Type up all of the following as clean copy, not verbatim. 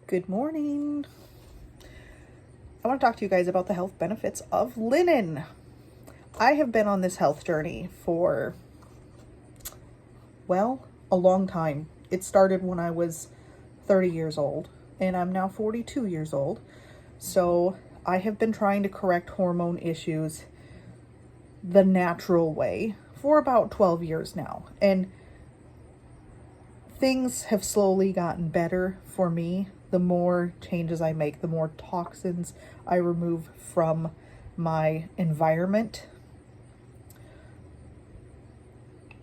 Good morning. I want to talk to you guys about the health benefits of linen. I have been on this health journey for, a long time. It started when I was 30 years old, and I'm now 42 years old. So I have been trying to correct hormone issues the natural way for about 12 years now. And things have slowly gotten better for me. The more changes I make, the more toxins I remove from my environment.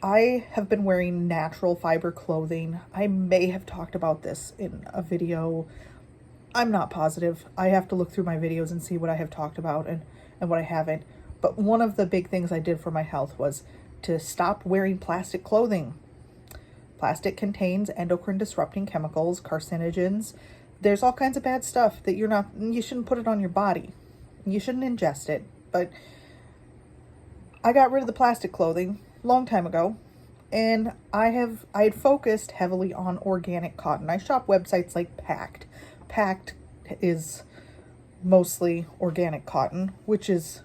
I have been wearing natural fiber clothing. I may have talked about this in a video. I'm not positive. I have to look through my videos and see what I have talked about and what I haven't. But one of the big things I did for my health was to stop wearing plastic clothing. Plastic contains endocrine disrupting chemicals, carcinogens. There's all kinds of bad stuff that you shouldn't put it on your body. You shouldn't ingest it. But I got rid of the plastic clothing a long time ago, and I had focused heavily on organic cotton. I shop websites like Pact. Pact is mostly organic cotton, which is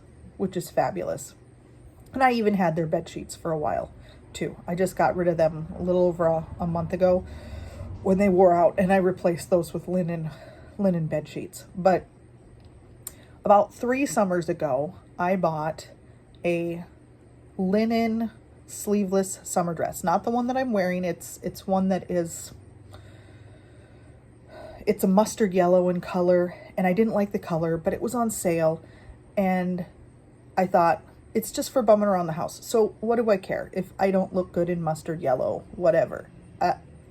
fabulous. And I even had their bed sheets for a while too. I just got rid of them a little over a month ago when they wore out, and I replaced those with linen bed sheets. But about 3 summers ago, I bought a linen sleeveless summer dress. Not the one that I'm wearing. It's one that it's a mustard yellow in color, and I didn't like the color, but it was on sale, and I thought, it's just for bumming around the house. So what do I care if I don't look good in mustard yellow, whatever.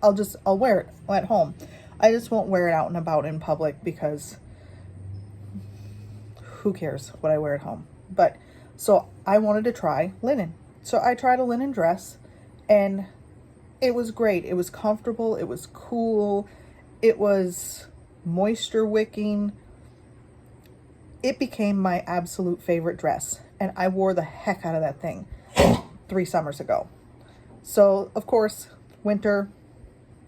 I'll wear it at home. I just won't wear it out and about in public because who cares what I wear at home. But so I wanted to try linen. So I tried a linen dress, and it was great. It was comfortable. It was cool. It was moisture wicking. It became my absolute favorite dress, and I wore the heck out of that thing 3 summers ago. So, of course, winter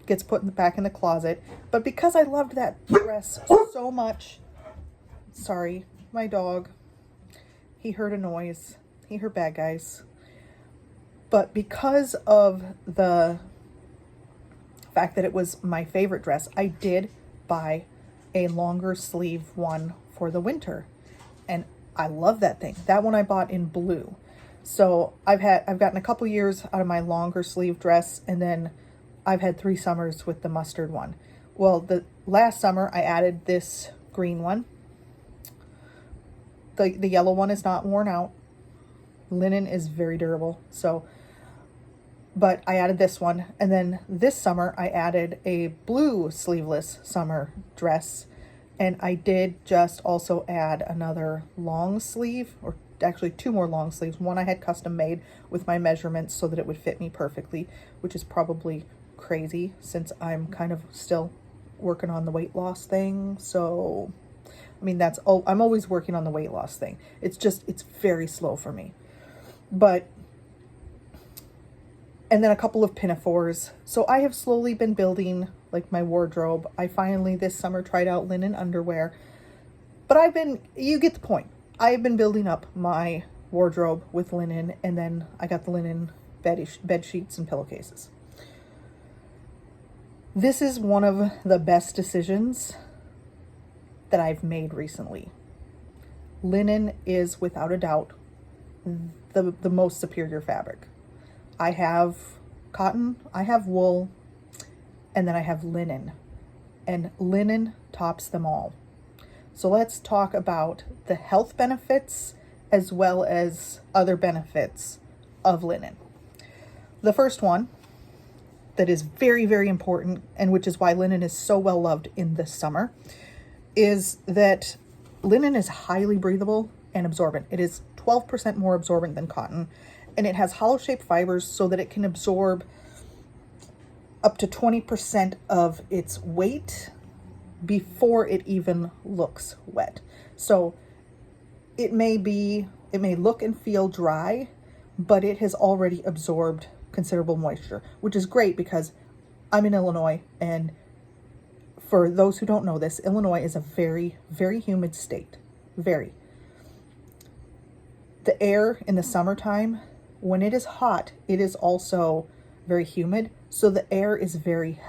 gets put back in the closet. But because I loved that dress so much, sorry, my dog, he heard a noise. He heard bad guys. But because of the fact that it was my favorite dress, I did buy a longer sleeve one for the winter, and I love that thing. That one I bought in blue. So I've gotten a couple years out of my longer sleeve dress, and then I've had 3 summers with the mustard one. Well, the last summer I added this green one. The yellow one is not worn out. Linen is very durable. But I added this one, and then this summer I added a blue sleeveless summer dress. And I did just also add another long sleeve, or actually 2 more long sleeves. One I had custom made with my measurements so that it would fit me perfectly, which is probably crazy since I'm kind of still working on the weight loss thing. So, I mean, I'm always working on the weight loss thing. It's very slow for me. And then a couple of pinafores. So I have slowly been building like my wardrobe. I finally this summer tried out linen underwear, but you get the point. I have been building up my wardrobe with linen, and then I got the linen bed sheets and pillowcases. This is one of the best decisions that I've made recently. Linen is without a doubt the most superior fabric. I have cotton, I have wool, and then I have linen. And linen tops them all. So let's talk about the health benefits as well as other benefits of linen. The first one that is very, very important, and which is why linen is so well loved in the summer, is that linen is highly breathable and absorbent. It is 12% more absorbent than cotton, and it has hollow shaped fibers so that it can absorb up to 20% of its weight before it even looks wet. So it may look and feel dry, but it has already absorbed considerable moisture, which is great because I'm in Illinois, and For those who don't know this, Illinois is a very, very humid state. Very. The air in the summertime, when it is hot, it is also very humid. So the air is very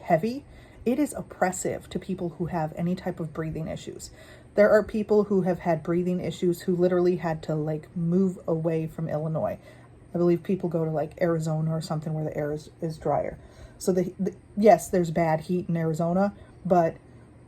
heavy. It is oppressive to people who have any type of breathing issues. There are people who have had breathing issues who literally had to move away from Illinois. I believe people go to Arizona or something where the air is drier. So yes, there's bad heat in Arizona, but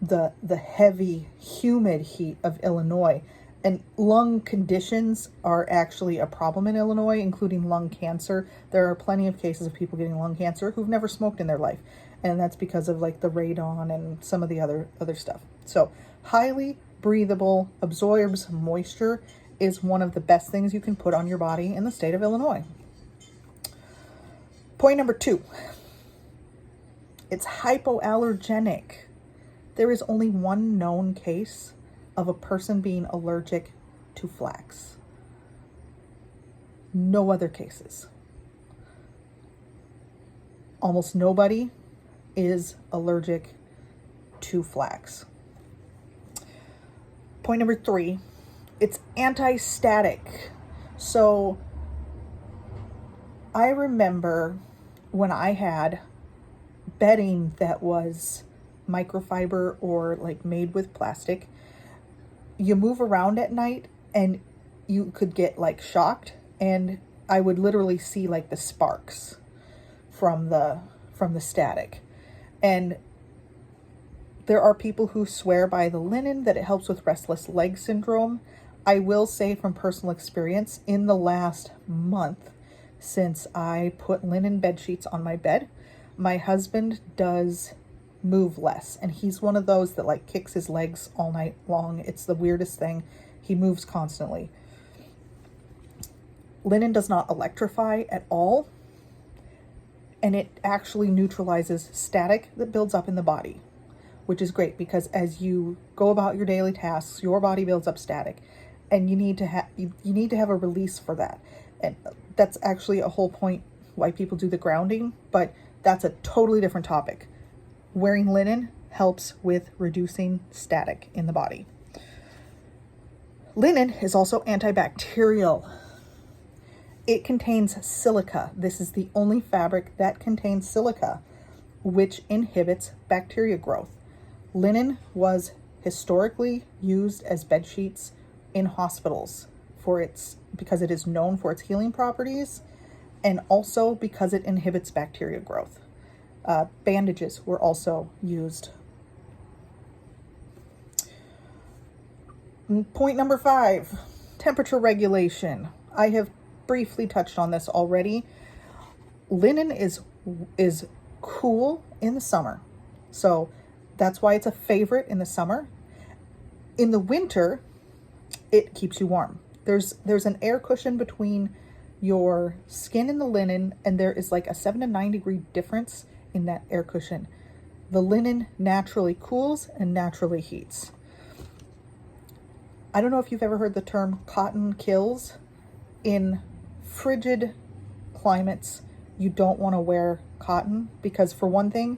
the heavy, humid heat of Illinois and lung conditions are actually a problem in Illinois, including lung cancer. There are plenty of cases of people getting lung cancer who've never smoked in their life. And that's because of the radon and some of the other stuff. So highly breathable, absorbs moisture, is one of the best things you can put on your body in the state of Illinois. Point number 2. It's hypoallergenic. There is only one known case of a person being allergic to flax. No other cases. Almost nobody is allergic to flax. Point number 3, it's anti-static. So I remember when I had bedding that was microfiber or made with plastic, you move around at night and you could get shocked, and I would literally see the sparks from the static. And there are people who swear by the linen that it helps with restless leg syndrome. I will say from personal experience, in the last month since I put linen bed sheets on my bed, my husband does move less, and he's one of those that kicks his legs all night long. It's the weirdest thing. He moves constantly. Linen does not electrify at all, and it actually neutralizes static that builds up in the body, which is great because as you go about your daily tasks, your body builds up static, and you need to have a release for that. And that's actually a whole point why people do the grounding, but that's a totally different topic. Wearing linen helps with reducing static in the body. Linen is also antibacterial. It contains silica. This is the only fabric that contains silica, which inhibits bacteria growth. Linen was historically used as bed sheets in hospitals because it is known for its healing properties, and also because it inhibits bacteria growth. Bandages were also used. Point number 5, temperature regulation. I have briefly touched on this already. Linen is cool in the summer, so that's why it's a favorite in the summer. In the winter, it keeps you warm. There's an air cushion between your skin and the linen, and there is a 7 to 9 degree difference in that air cushion. The linen naturally cools and naturally heats. I don't know if you've ever heard the term cotton kills. In frigid climates, you don't want to wear cotton because, for one thing,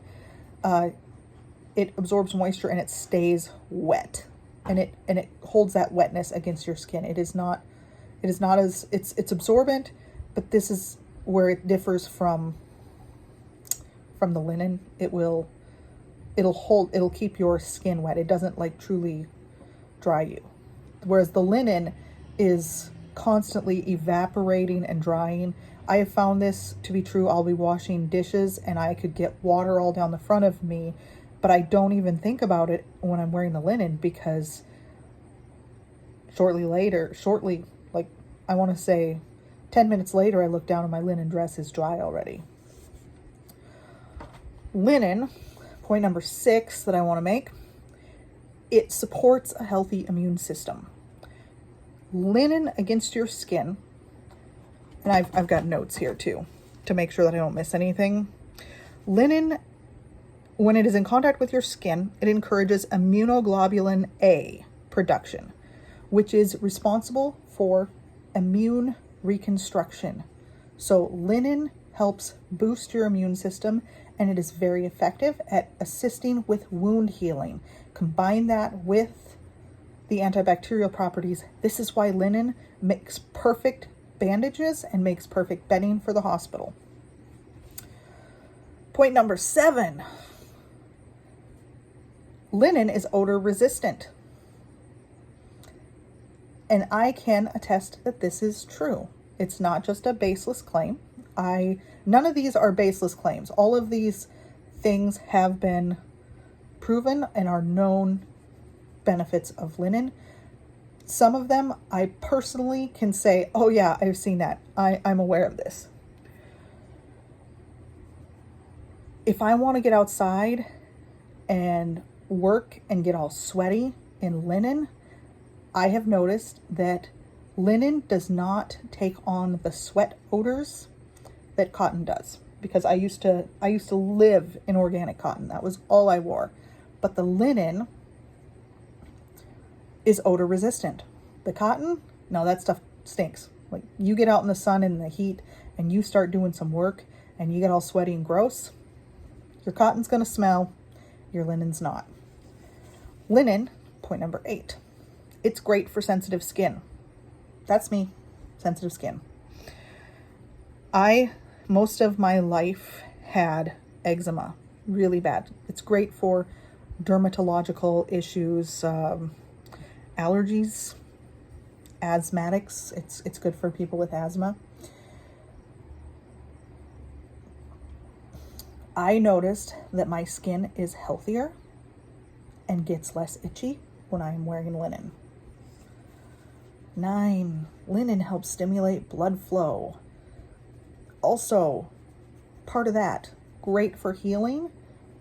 it absorbs moisture and it stays wet, and it holds that wetness against your skin. It's absorbent, but this is where it differs from the linen. It'll keep your skin wet. It doesn't truly dry you. Whereas the linen is constantly evaporating and drying. I have found this to be true. I'll be washing dishes and I could get water all down the front of me, but I don't even think about it when I'm wearing the linen because shortly, I want to say 10 minutes later, I look down and my linen dress is dry already. Linen, point number 6 that I want to make, it supports a healthy immune system. Linen against your skin, and I've got notes here too to make sure that I don't miss anything. Linen, when it is in contact with your skin, it encourages immunoglobulin A production, which is responsible for immune reconstruction. So linen helps boost your immune system and it is very effective at assisting with wound healing. Combine that with the antibacterial properties. This is why linen makes perfect bandages and makes perfect bedding for the hospital. Point number 7. Linen is odor resistant. And I can attest that this is true. It's not just a baseless claim. None of these are baseless claims. All of these things have been proven and are known benefits of linen. Some of them I personally can say, oh yeah, I've seen that. I'm aware of this. If I want to get outside and work and get all sweaty in linen, I have noticed that linen does not take on the sweat odors that cotton does, because I used to live in organic cotton. That was all I wore. But the linen is odor resistant. The cotton, no, that stuff stinks. Like, you get out in the sun and the heat and you start doing some work and you get all sweaty and gross, your cotton's going to smell, your linen's not. Linen, point number 8. It's great for sensitive skin. That's me, sensitive skin. Most of my life had eczema, really bad. It's great for dermatological issues, allergies, asthmatics. It's good for people with asthma. I noticed that my skin is healthier and gets less itchy when I'm wearing linen. 9, linen helps stimulate blood flow. Also, part of that, great for healing,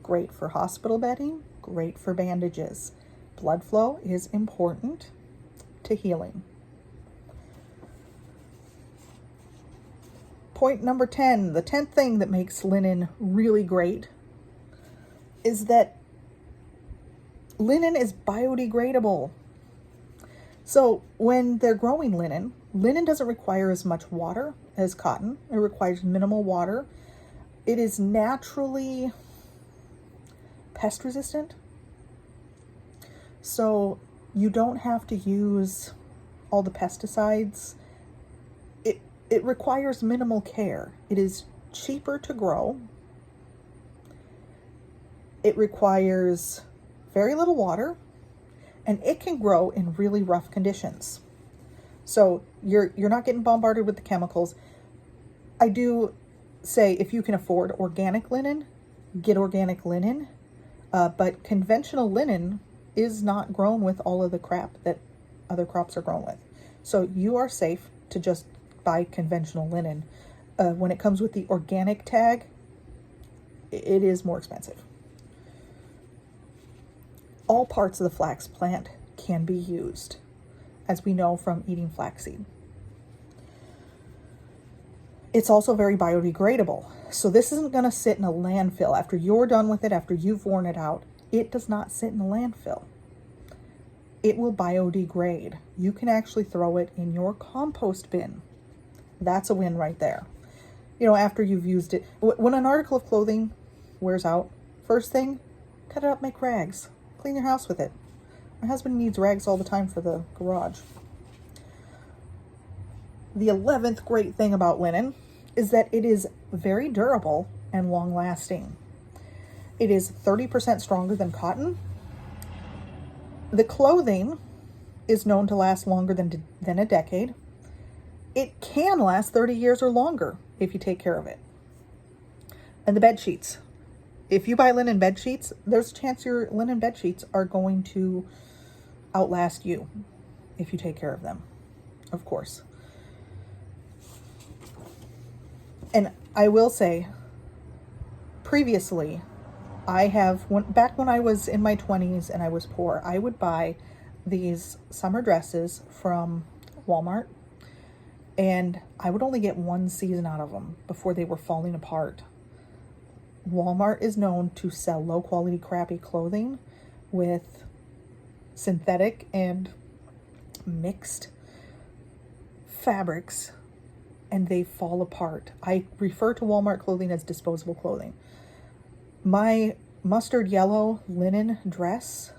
great for hospital bedding, great for bandages. Blood flow is important to healing. Point number 10, the 10th thing that makes linen really great is that linen is biodegradable. So when they're growing linen doesn't require as much water as cotton. It requires minimal water. It is naturally pest resistant. So you don't have to use all the pesticides. It requires minimal care. It is cheaper to grow. It requires very little water, and it can grow in really rough conditions. So you're not getting bombarded with the chemicals. I do say, if you can afford organic linen, get organic linen. But conventional linen is not grown with all of the crap that other crops are grown with. So you are safe to just buy conventional linen. When it comes with the organic tag, it is more expensive. All parts of the flax plant can be used, as we know from eating flaxseed. It's also very biodegradable. So this isn't going to sit in a landfill. After you're done with it, after you've worn it out, it does not sit in a landfill. It will biodegrade. You can actually throw it in your compost bin. That's a win right there. After you've used it. When an article of clothing wears out, first thing, cut it up, make rags. Clean your house with it. My husband needs rags all the time for the garage. The 11th great thing about linen is that it is very durable and long-lasting. It is 30% stronger than cotton. The clothing is known to last longer than a decade. It can last 30 years or longer if you take care of it. And the bed sheets. If you buy linen bed sheets, there's a chance your linen bed sheets are going to outlast you if you take care of them, of course. And I will say, previously, back when I was in my 20s and I was poor, I would buy these summer dresses from Walmart, and I would only get one season out of them before they were falling apart. Walmart is known to sell low quality, crappy clothing with synthetic and mixed fabrics, and they fall apart. I refer to Walmart clothing as disposable clothing. My mustard yellow linen dress,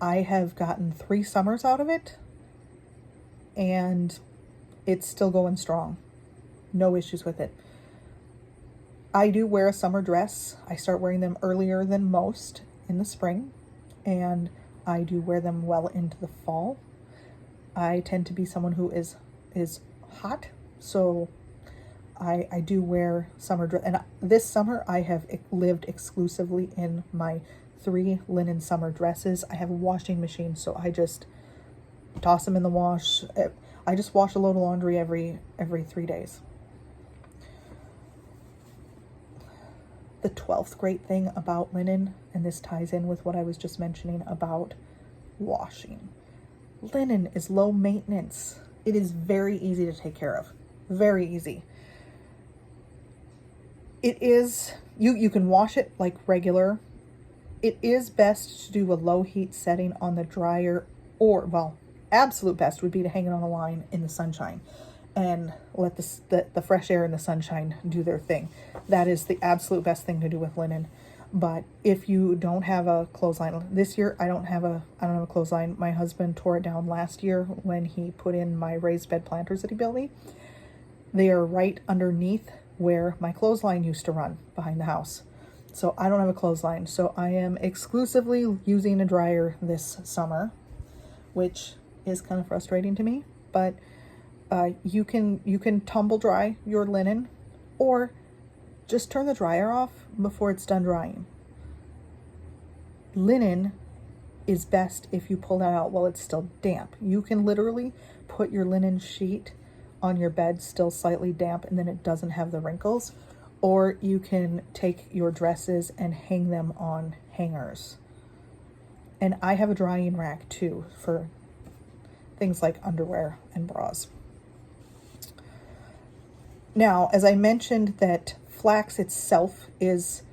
I have gotten 3 summers out of it, and it's still going strong. No issues with it. I do wear a summer dress. I start wearing them earlier than most in the spring, and I do wear them well into the fall. I tend to be someone who is hot, so I do wear summer dress. And this summer I have lived exclusively in my 3 linen summer dresses. I have a washing machine, so I just toss them in the wash. I just wash a load of laundry every 3 days. The 12th great thing about linen, and this ties in with what I was just mentioning about washing. Linen is low maintenance. It is very easy to take care of. Very easy. It is, you can wash it like regular. It is best to do a low heat setting on the dryer, or, well, absolute best would be to hang it on a line in the sunshine and let the fresh air and the sunshine do their thing. That is the absolute best thing to do with linen. But if you don't have a clothesline, this year I don't have a clothesline. My husband tore it down last year when he put in my raised bed planters that he built me. They are right underneath where my clothesline used to run behind the house. So I don't have a clothesline. So I am exclusively using a dryer this summer, which is kind of frustrating to me. But you can tumble dry your linen, or just turn the dryer off before it's done drying. Linen is best if you pull that out while it's still damp. You can literally put your linen sheet on your bed still slightly damp, and then it doesn't have the wrinkles. Or you can take your dresses and hang them on hangers. And I have a drying rack too for things like underwear and bras. Now, as I mentioned that flax itself is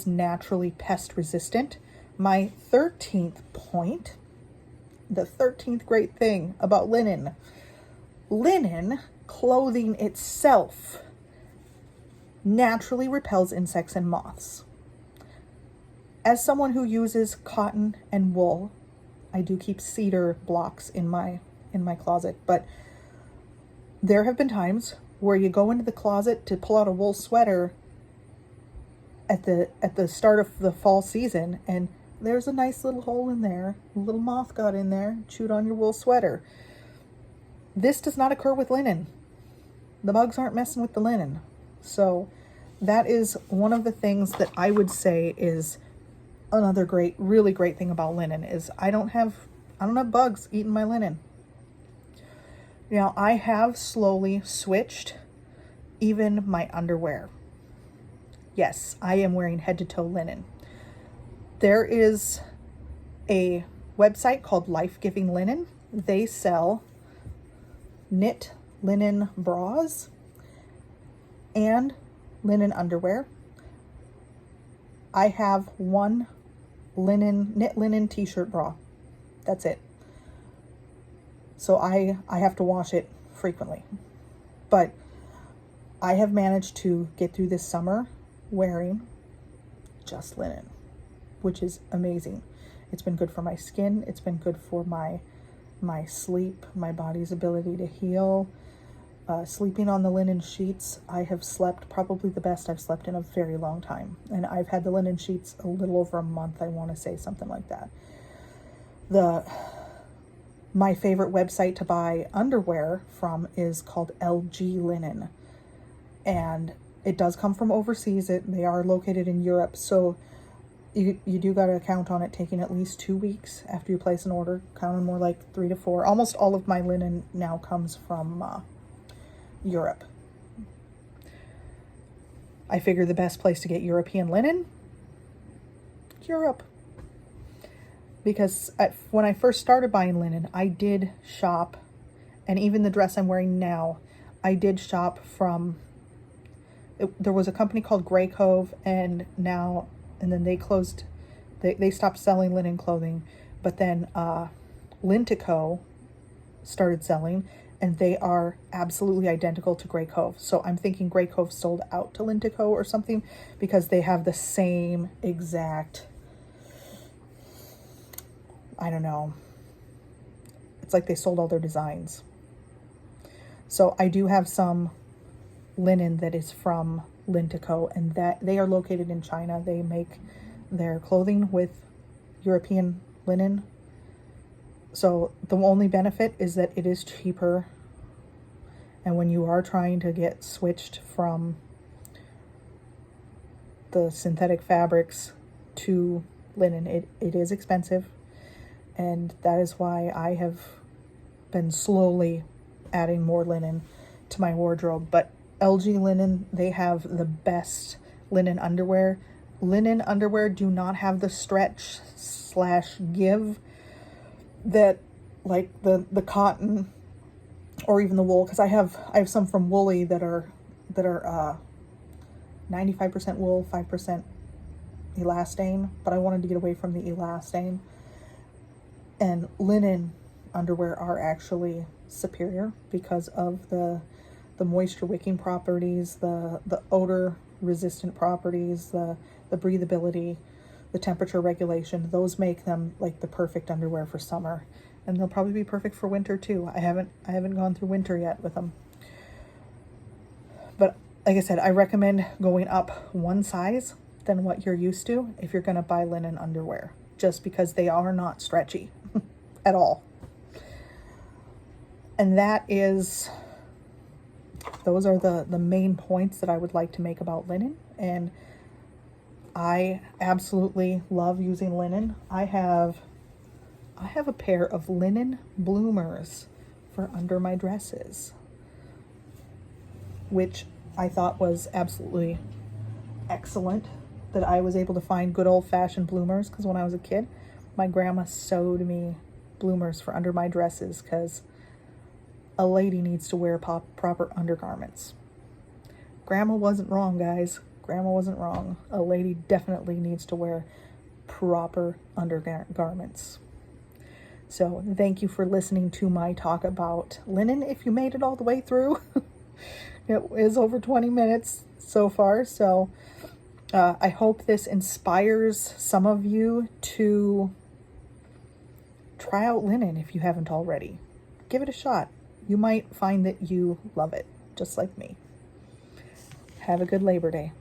naturally pest resistant, my 13th point, the 13th great thing about linen clothing itself naturally repels insects and moths. As someone who uses cotton and wool, I do keep cedar blocks in my closet, but there have been times where you go into the closet to pull out a wool sweater at the start of the fall season, and there's a nice little hole in there. A little moth got in there, chewed on your wool sweater. This does not occur with linen. The bugs aren't messing with the linen. So that is one of the things that I would say is another really great thing about linen is I don't have bugs eating my linen. Now, I have slowly switched even my underwear. Yes, I am wearing head to toe linen. There is a website called Life Giving Linen. They sell knit linen bras and linen underwear. I have one knit linen t-shirt bra. That's it. So I have to wash it frequently. But I have managed to get through this summer wearing just linen, which is amazing. It's been good for my skin. It's been good for my sleep, my body's ability to heal. Sleeping on the linen sheets, I have slept probably the best I've slept in a very long time. And I've had the linen sheets a little over a month, I want to say, something like that. My favorite website to buy underwear from is called LG Linen. And it does come from overseas. They are located in Europe. So you do got to count on it taking at least 2 weeks after you place an order. Count on more like 3 to 4. Almost all of my linen now comes from Europe. I figure the best place to get European linen, Europe. Because when I first started buying linen, I did shop, and even the dress I'm wearing now, I did shop from, there was a company called Grey Cove, and then they closed, they stopped selling linen clothing, but then Lintico started selling, and they are absolutely identical to Grey Cove. So I'm thinking Grey Cove sold out to Lintico or something, because they have the same exact, I don't know, it's like they sold all their designs. So I do have some linen that is from Lintico, and that they are located in China. They make their clothing with European linen. So the only benefit is that it is cheaper. And when you are trying to get switched from the synthetic fabrics to linen, it is expensive. And that is why I have been slowly adding more linen to my wardrobe. But LG Linen, they have the best linen underwear. Linen underwear do not have the stretch / give that like the cotton or even the wool, because I have some from Woolly that are 95% wool, 5% elastane, but I wanted to get away from the elastane. And linen underwear are actually superior because of the moisture wicking properties, the odor resistant properties, the breathability, the temperature regulation. Those make them like the perfect underwear for summer, and they'll probably be perfect for winter too. I haven't gone through winter yet with them. But like I said, I recommend going up one size than what you're used to if you're going to buy linen underwear, just because they are not stretchy at all. And those are the main points that I would like to make about linen. And I absolutely love using linen. I have a pair of linen bloomers for under my dresses, which I thought was absolutely excellent that I was able to find good old-fashioned bloomers, because when I was a kid, my grandma sewed me bloomers for under my dresses, because a lady needs to wear proper undergarments. Grandma wasn't wrong, guys. Grandma wasn't wrong. A lady definitely needs to wear proper undergarments. So thank you for listening to my talk about linen. If you made it all the way through, it is over 20 minutes so far. So I hope this inspires some of you to try out linen if you haven't already. Give it a shot. You might find that you love it, just like me. Have a good Labor Day.